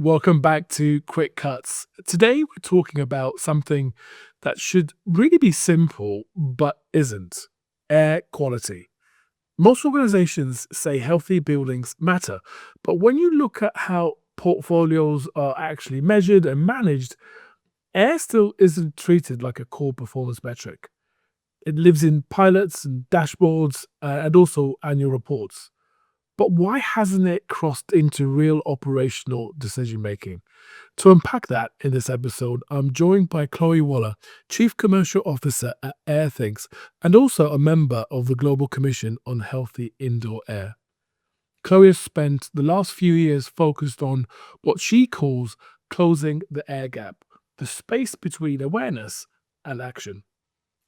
Welcome back to Quick Cuts. Today we're talking about something that should really be simple, but isn't: air quality. Most organizations say healthy buildings matter, but when you look at how portfolios are actually measured and managed, air still isn't treated like a core performance metric. It lives in pilots and dashboards and also annual reports. But why hasn't it crossed into real operational decision making? To unpack that in this episode, I'm joined by Chloe Waller, Chief Commercial Officer at Airthings and also a member of the Global Commission on Healthy Indoor Air. Chloe has spent the last few years focused on what she calls closing the air gap, the space between awareness and action.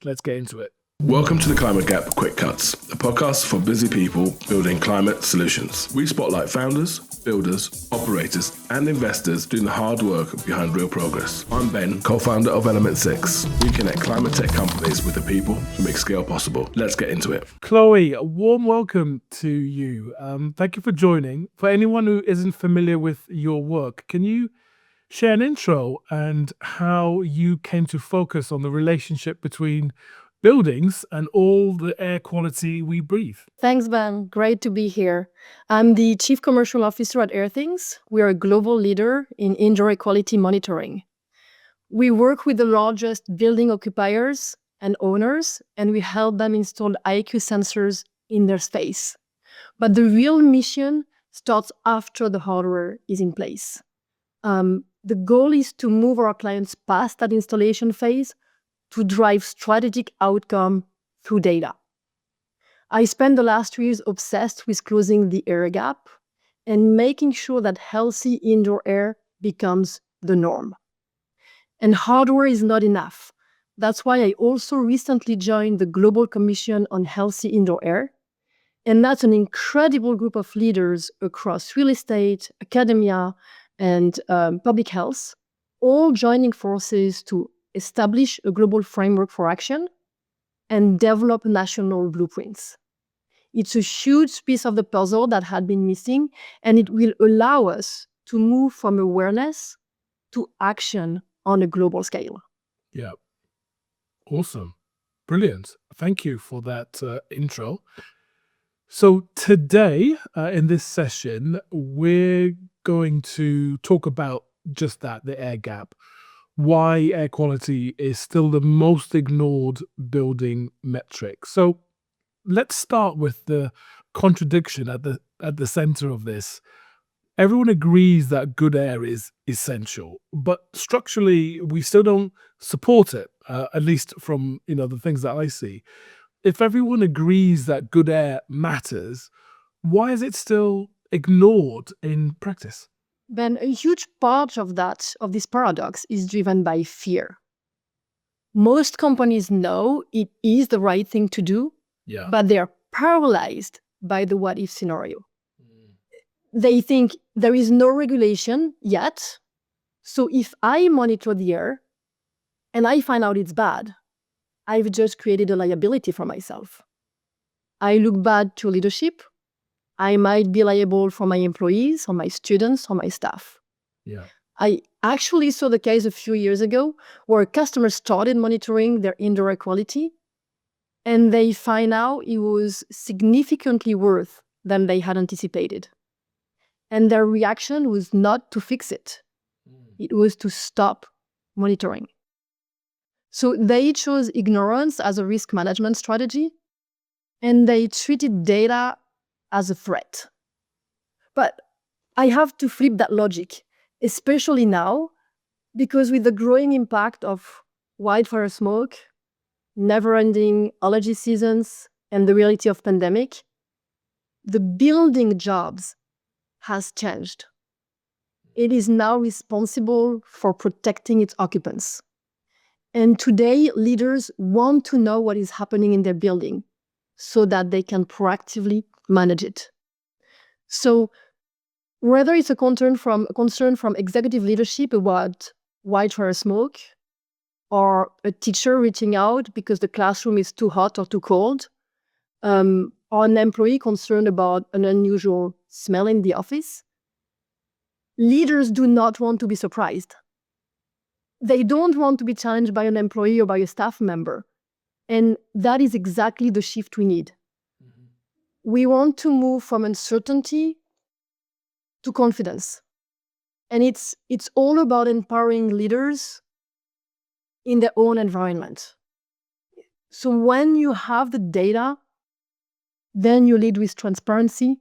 Let's get into it. Welcome to the Climate Gap Quick Cuts, a podcast for busy people building climate solutions. We spotlight founders, builders, operators, and investors doing the hard work behind real progress. I'm Ben, co-founder of Element 6. We connect climate tech companies with the people who make scale possible. Let's get into it. Chloe, a warm welcome to you. Thank you for joining. For anyone who isn't familiar with your work, can you share an intro and how you came to focus on the relationship between buildings and all the air quality we breathe? Thanks, Ben. Great to be here. I'm the Chief Commercial Officer at Airthings. We are a global leader in indoor air quality monitoring. We work with the largest building occupiers and owners, and we help them install IQ sensors in their space. But the real mission starts after the hardware is in place. The goal is to move our clients past that installation phase to drive strategic outcome through data. I spent the last 2 years obsessed with closing the air gap and making sure that healthy indoor air becomes the norm. And hardware is not enough. That's why I also recently joined the Global Commission on Healthy Indoor Air. And that's an incredible group of leaders across real estate, academia, and public health, all joining forces to establish a global framework for action and develop national blueprints. It's a huge piece of the puzzle that had been missing, and it will allow us to move from awareness to action on a global scale. Yeah. Awesome. Brilliant. Thank you for that intro. So today, in this session, we're going to talk about just that, the air gap. Why air quality is still the most ignored building metric. So let's start with the contradiction at the center of this. Everyone agrees that good air is essential, but structurally we still don't support it, at least from the things that I see. If everyone agrees that good air matters, why is it still ignored in practice? Ben, a huge part of this paradox is driven by fear. Most companies know it is the right thing to do, but they're paralyzed by the what-if scenario. They think there is no regulation yet, so if I monitor the air and I find out it's bad, I've just created a liability for myself. I look bad to leadership. I might be liable for my employees, or my students, or my staff. Yeah. I actually saw the case a few years ago where customers started monitoring their indoor air quality, and they find out it was significantly worse than they had anticipated. And their reaction was not to fix it. It was to stop monitoring. So they chose ignorance as a risk management strategy, and they treated data as a threat. But I have to flip that logic, especially now, because with the growing impact of wildfire smoke, never-ending allergy seasons, and the reality of pandemic, the building jobs has changed. It is now responsible for protecting its occupants. And today, leaders want to know what is happening in their building so that they can proactively manage it. So whether it's a concern from executive leadership about wildfire smoke, or a teacher reaching out because the classroom is too hot or too cold, or an employee concerned about an unusual smell in the office, Leaders do not want to be surprised. They don't want to be challenged by an employee or by a staff member. And that is exactly the shift we need. We want to move from uncertainty to confidence. And it's all about empowering leaders in their own environment. So when you have the data, then you lead with transparency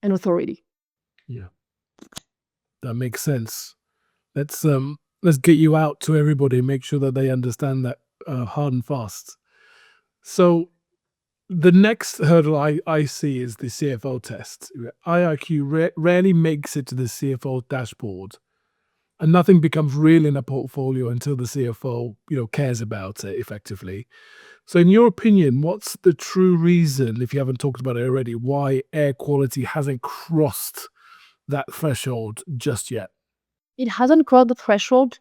and authority. Yeah, that makes sense. Let's get you out to everybody, make sure that they understand that hard and fast. So the next hurdle I see is the CFO test. IIQ rarely makes it to the CFO dashboard, and nothing becomes real in a portfolio until the CFO, cares about it effectively. So in your opinion, what's the true reason, if you haven't talked about it already, why air quality hasn't crossed that threshold just yet? It hasn't crossed the threshold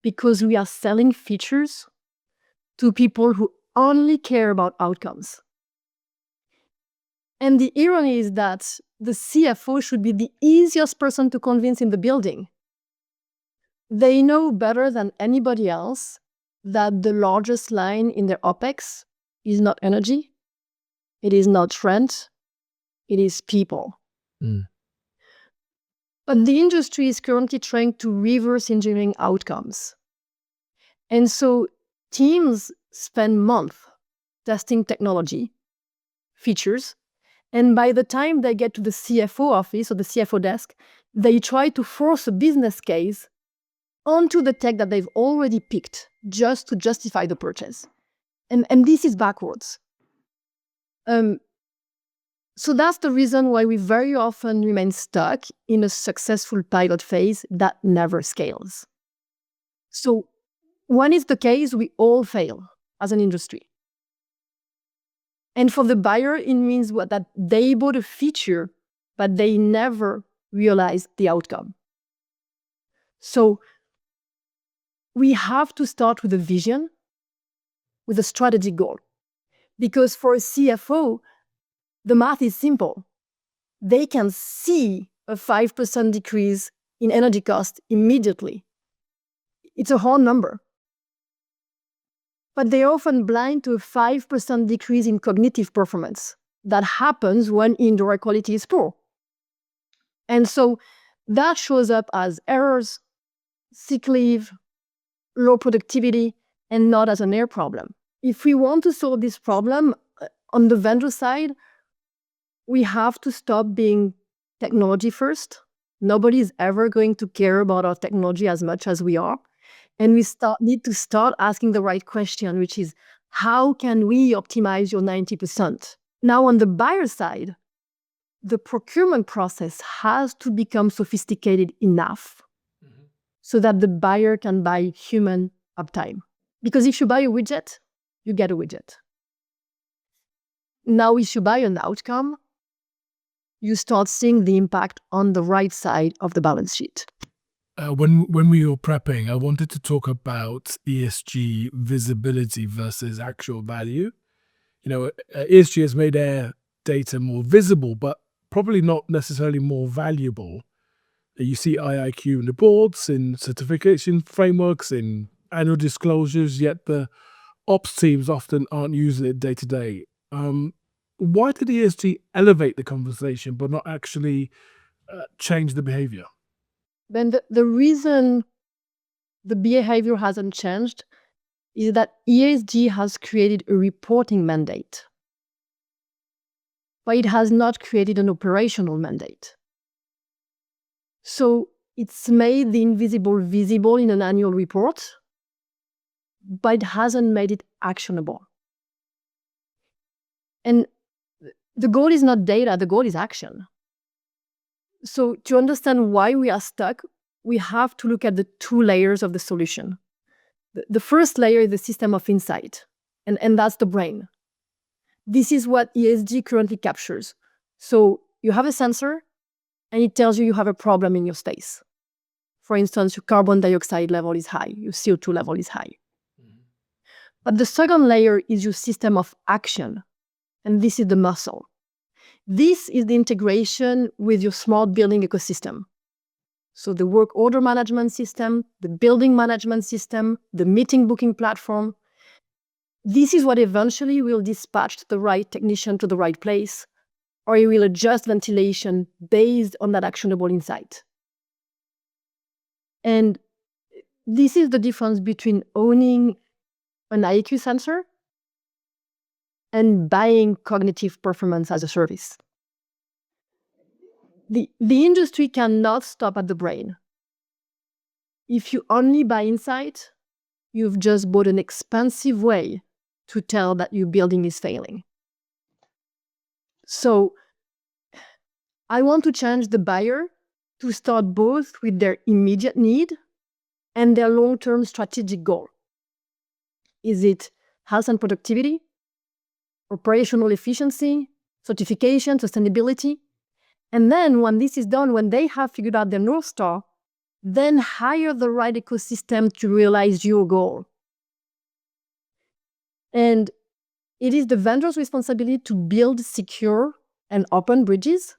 because we are selling features to people who only care about outcomes. And the irony is that the CFO should be the easiest person to convince in the building. They know better than anybody else that the largest line in their OpEx is not energy, it is not rent, it is people. But the industry is currently trying to reverse engineering outcomes. And so teams spend months testing technology, features, and by the time they get to the CFO office or the CFO desk, they try to force a business case onto the tech that they've already picked just to justify the purchase. And this is backwards. So that's the reason why we very often remain stuck in a successful pilot phase that never scales. So when it's the case, we all fail as an industry. And for the buyer, it means that they bought a feature, but they never realized the outcome. So we have to start with a vision, with a strategic goal. Because for a CFO, the math is simple. They can see a 5% decrease in energy cost immediately. It's a hard number. But they're often blind to a 5% decrease in cognitive performance that happens when indoor air quality is poor. And so that shows up as errors, sick leave, low productivity, and not as an air problem. If we want to solve this problem on the vendor side, we have to stop being technology first. Nobody is ever going to care about our technology as much as we are. And we need to start asking the right question, which is, how can we optimize your 90%? Now, on the buyer side, the procurement process has to become sophisticated enough so that the buyer can buy human uptime. Because if you buy a widget, you get a widget. Now, if you buy an outcome, you start seeing the impact on the right side of the balance sheet. When we were prepping, I wanted to talk about ESG visibility versus actual value. ESG has made air data more visible, but probably not necessarily more valuable. You see IIQ in the boards, in certification frameworks, in annual disclosures, yet the ops teams often aren't using it day to day. Why did ESG elevate the conversation but not actually change the behavior? Then the reason the behavior hasn't changed is that ESG has created a reporting mandate, but it has not created an operational mandate. So it's made the invisible visible in an annual report, but it hasn't made it actionable. And the goal is not data, the goal is action. So to understand why we are stuck, we have to look at the two layers of the solution. The first layer is the system of insight, and that's the brain. This is what ESG currently captures. So you have a sensor, and it tells you have a problem in your space. For instance, your carbon dioxide level is high, your CO2 level is high. But the second layer is your system of action, and this is the muscle. This is the integration with your smart building ecosystem. So the work order management system, the building management system, the meeting booking platform. This is what eventually will dispatch the right technician to the right place, or it will adjust ventilation based on that actionable insight. And this is the difference between owning an IAQ sensor and buying cognitive performance as a service. The industry cannot stop at the brain. If you only buy insight, you've just bought an expensive way to tell that your building is failing. So I want to challenge the buyer to start both with their immediate need and their long-term strategic goal. Is it health and productivity, operational efficiency, certification, sustainability? And then when this is done, when they have figured out their North Star, then hire the right ecosystem to realize your goal. And it is the vendor's responsibility to build secure and open bridges.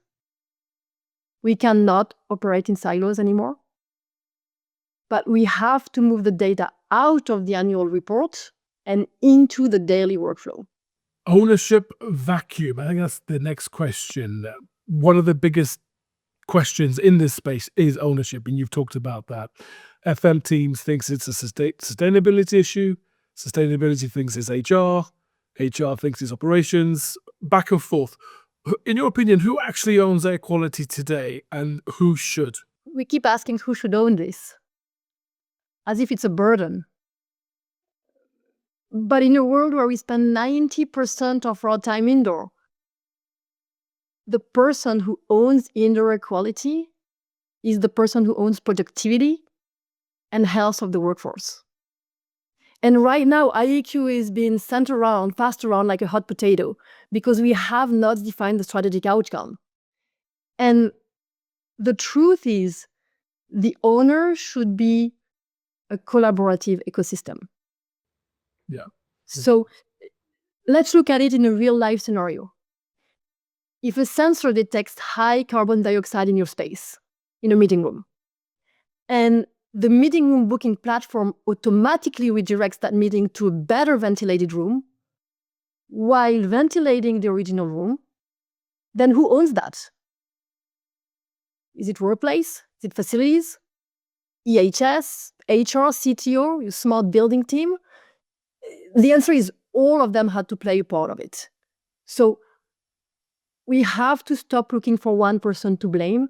We cannot operate in silos anymore. But we have to move the data out of the annual report and into the daily workflow. Ownership vacuum. I think that's the next question. One of the biggest questions in this space is ownership, and you've talked about that. FM teams thinks it's a sustainability issue. Sustainability thinks it's HR. HR thinks it's operations. Back and forth. In your opinion, who actually owns air quality today, and who should? We keep asking who should own this, as if it's a burden. But in a world where we spend 90% of our time indoor, the person who owns indoor air quality is the person who owns productivity and health of the workforce. And right now, IAQ is being sent around, passed around like a hot potato because we have not defined the strategic outcome. And the truth is, the owner should be a collaborative ecosystem. Yeah. So let's look at it in a real life scenario. If a sensor detects high carbon dioxide in your space, in a meeting room, and the meeting room booking platform automatically redirects that meeting to a better ventilated room while ventilating the original room, then who owns that? Is it workplace? Is it facilities? EHS, HR, CTO, your smart building team? The answer is all of them had to play a part of it. So we have to stop looking for one person to blame,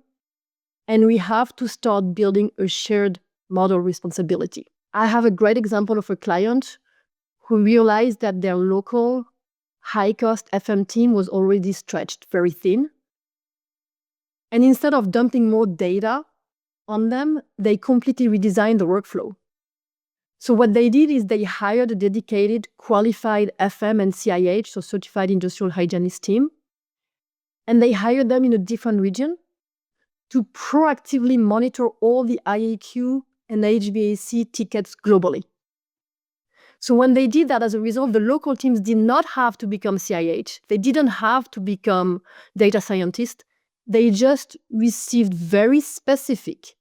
and we have to start building a shared model responsibility. I have a great example of a client who realized that their local high-cost FM team was already stretched very thin. And instead of dumping more data on them, they completely redesigned the workflow. So what they did is they hired a dedicated, qualified FM and CIH, so Certified Industrial Hygienist team, and they hired them in a different region to proactively monitor all the IAQ and HVAC tickets globally. So when they did that, as a result, the local teams did not have to become CIH. They didn't have to become data scientists. They just received very specific,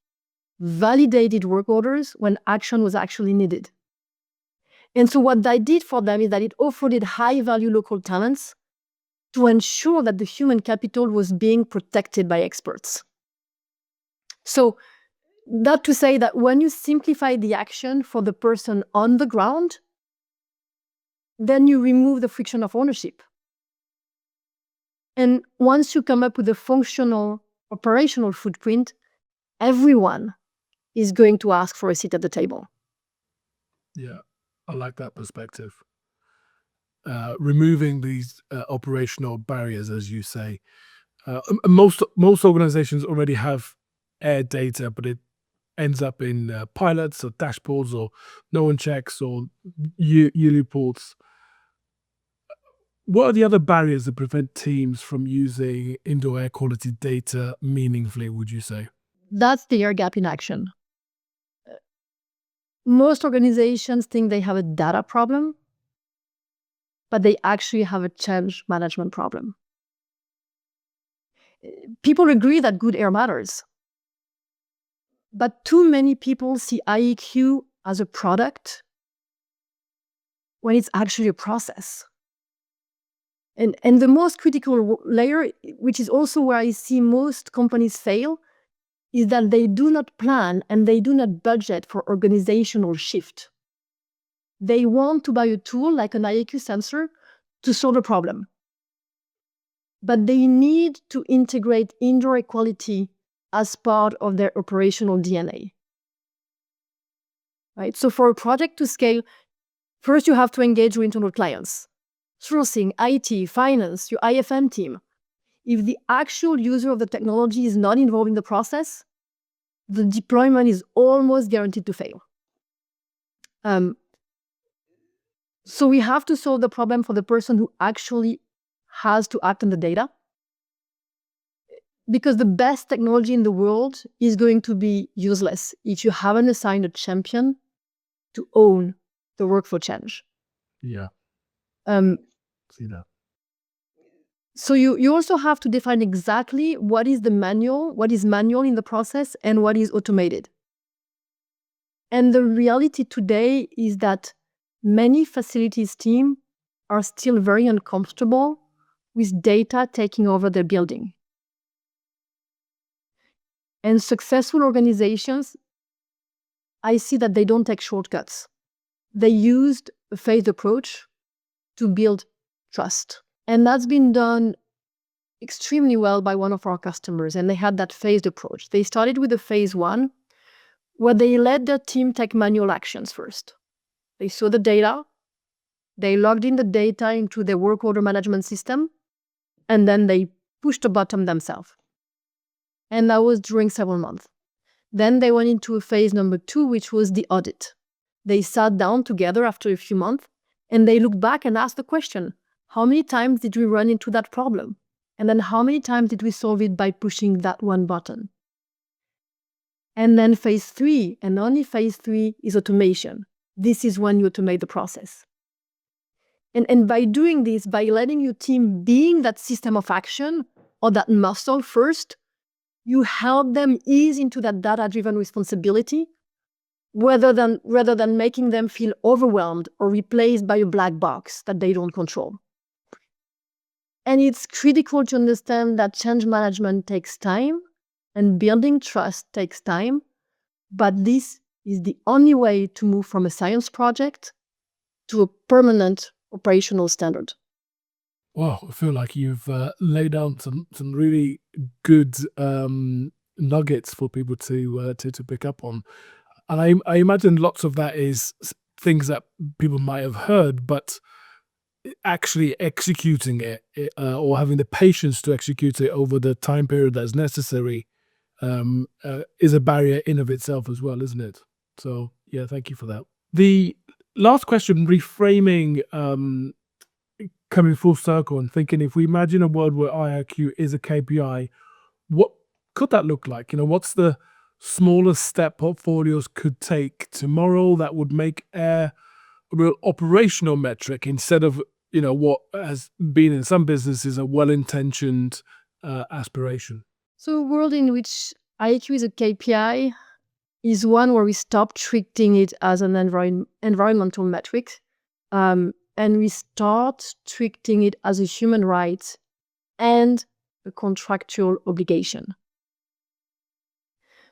validated work orders when action was actually needed. And so what that did for them is that it offered high-value local talents to ensure that the human capital was being protected by experts. So that to say that when you simplify the action for the person on the ground, then you remove the friction of ownership. And once you come up with a functional, operational footprint, everyone is going to ask for a seat at the table. Yeah, I like that perspective. Removing these operational barriers, as you say. Most organizations already have air data, but it ends up in pilots or dashboards, or no one checks, or yearly reports. What are the other barriers that prevent teams from using indoor air quality data meaningfully, would you say? That's the air gap in action. Most organizations think they have a data problem, but they actually have a change management problem. People agree that good air matters, But too many people see IEQ as a product when it's actually a process. And the most critical layer, which is also where I see most companies fail, is that they do not plan and they do not budget for organizational shift. They want to buy a tool like an IAQ sensor to solve a problem. But they need to integrate indoor air quality as part of their operational DNA. Right? So for a project to scale, first you have to engage with internal clients, sourcing, IT, finance, your IFM team. If the actual user of the technology is not involved in the process, the deployment is almost guaranteed to fail. So we have to solve the problem for the person who actually has to act on the data. Because the best technology in the world is going to be useless if you haven't assigned a champion to own the workflow change. Yeah. See that. So you also have to define exactly what is manual in the process and what is automated. And the reality today is that many facilities teams are still very uncomfortable with data taking over their building. And successful organizations, I see that they don't take shortcuts. They used a phased approach to build trust. And that's been done extremely well by one of our customers. And they had that phased approach. They started with a phase 1, where they let their team take manual actions first. They saw the data, they logged in the data into their work order management system, and then they pushed the button themselves. And that was during several months. Then they went into a phase number 2, which was the audit. They sat down together after a few months, and they looked back and asked the question, how many times did we run into that problem? And then how many times did we solve it by pushing that one button? And then phase 3, and only phase 3, is automation. This is when you automate the process. And by doing this, by letting your team being that system of action or that muscle first, you help them ease into that data-driven responsibility rather than making them feel overwhelmed or replaced by a black box that they don't control. And it's critical to understand that change management takes time and building trust takes time, but this is the only way to move from a science project to a permanent operational standard. Wow, I feel like you've laid down some really good nuggets for people to pick up on. And I imagine lots of that is things that people might have heard, but actually executing it or having the patience to execute it over the time period that's necessary is a barrier in of itself as well, isn't it? So yeah, thank you for that. The last question, reframing, coming full circle and thinking, if we imagine a world where IRQ is a KPI, what could that look like? What's the smallest step portfolios could take tomorrow that would make Air a real operational metric instead of what has been in some businesses a well-intentioned aspiration? So a world in which IQ is a KPI is one where we stop treating it as an environmental metric, and we start treating it as a human right and a contractual obligation.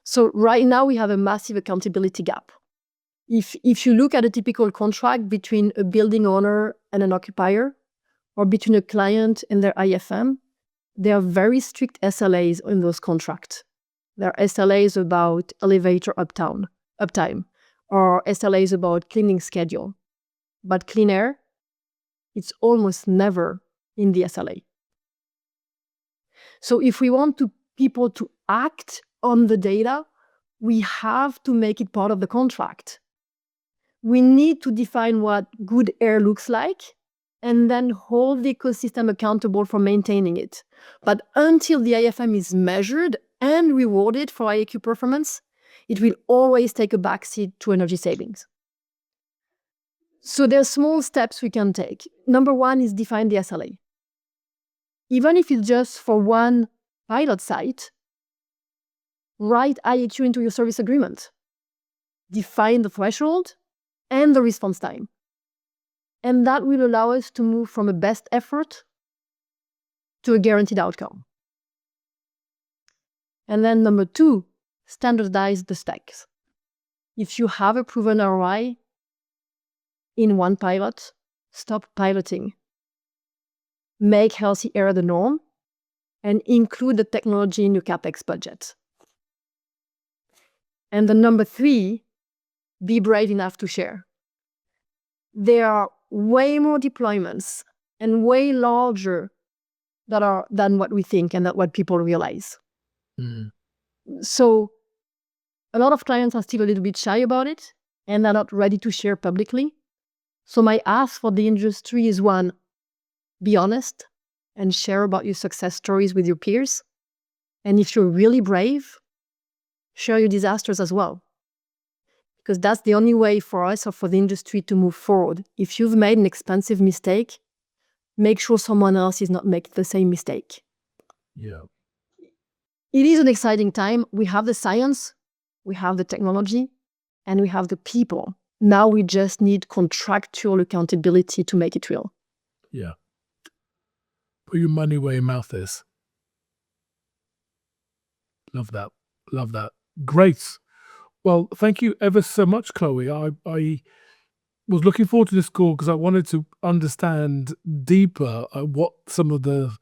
So right now we have a massive accountability gap. If you look at a typical contract between a building owner and an occupier, or between a client and their IFM, there are very strict SLAs in those contracts. There are SLAs about elevator uptime, or SLAs about cleaning schedule. But clean air, it's almost never in the SLA. So if we want people to act on the data, we have to make it part of the contract. We need to define what good air looks like and then hold the ecosystem accountable for maintaining it. But until the IFM is measured and rewarded for IAQ performance, it will always take a backseat to energy savings. So there are small steps we can take. Number 1 is define the SLA. Even if it's just for one pilot site, write IAQ into your service agreement. Define the threshold and the response time. And that will allow us to move from a best effort to a guaranteed outcome. And then number 2, standardize the specs. If you have a proven ROI in one pilot, stop piloting. Make healthy error the norm and include the technology in your CapEx budget. And the number 3, be brave enough to share. There are way more deployments and way larger than what we think and that what people realize. So a lot of clients are still a little bit shy about it and they're not ready to share publicly. So my ask for the industry is 1, be honest and share about your success stories with your peers. And if you're really brave, share your disasters as well. Because that's the only way for us or for the industry to move forward. If you've made an expensive mistake, make sure someone else is not making the same mistake. Yeah. It is an exciting time. We have the science, we have the technology, and we have the people. Now we just need contractual accountability to make it real. Yeah. Put your money where your mouth is. Love that. Love that. Great. Well, thank you ever so much, Chloe. I was looking forward to this call because I wanted to understand deeper what some of the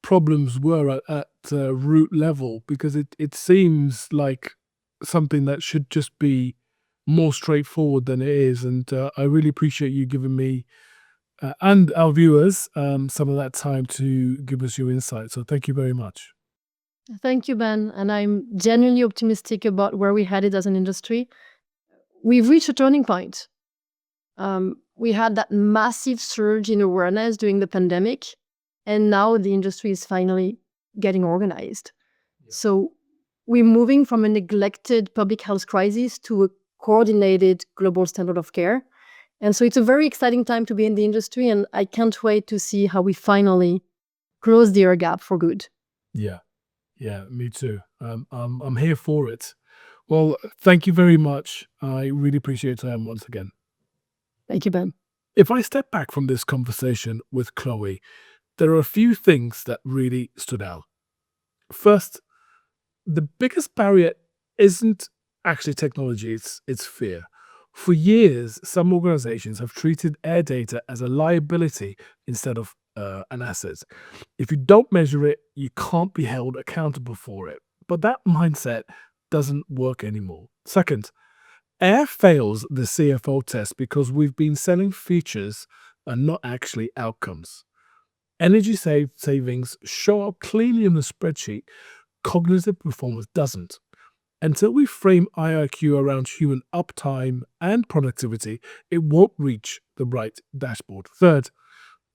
problems were at root level, because it seems like something that should just be more straightforward than it is. And I really appreciate you giving me and our viewers some of that time to give us your insight. So thank you very much. Thank you, Ben. And I'm genuinely optimistic about where we're headed as an industry. We've reached a turning point. We had that massive surge in awareness during the pandemic, and now the industry is finally getting organized. Yeah. So we're moving from a neglected public health crisis to a coordinated global standard of care. And so it's a very exciting time to be in the industry, and I can't wait to see how we finally close the air gap for good. Yeah. Yeah, me too. I'm here for it. Well, thank you very much. I really appreciate your time once again. Thank you, Ben. If I step back from this conversation with Chloe, there are a few things that really stood out. First, the biggest barrier isn't actually technology, it's fear. For years, some organizations have treated air data as a liability instead of an asset. If you don't measure it, you can't be held accountable for it. But that mindset doesn't work anymore. Second, Air fails the CFO test because we've been selling features and not actually outcomes. Energy savings show up clearly in the spreadsheet. Cognitive performance doesn't. Until we frame IIQ around human uptime and productivity, it won't reach the right dashboard. Third,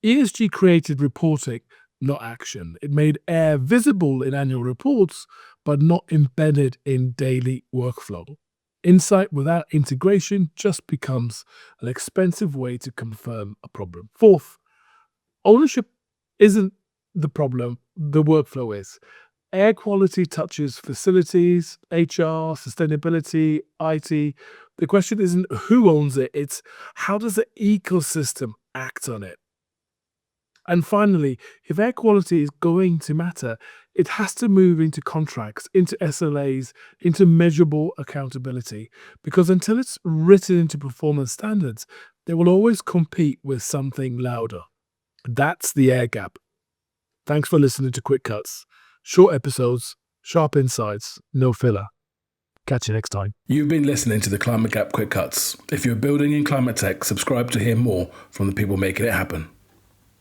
ESG created reporting, not action. It made Air visible in annual reports, but not embedded in daily workflow. Insight without integration just becomes an expensive way to confirm a problem. Fourth, ownership isn't the problem, the workflow is. Air quality touches facilities, HR, sustainability, IT. The question isn't who owns it, it's how does the ecosystem act on it? And finally, if air quality is going to matter, it has to move into contracts, into SLAs, into measurable accountability. Because until it's written into performance standards, they will always compete with something louder. That's the air gap. Thanks for listening to Quick Cuts. Short episodes, sharp insights, no filler. Catch you next time. You've been listening to the Climate Gap Quick Cuts. If you're building in climate tech, subscribe to hear more from the people making it happen.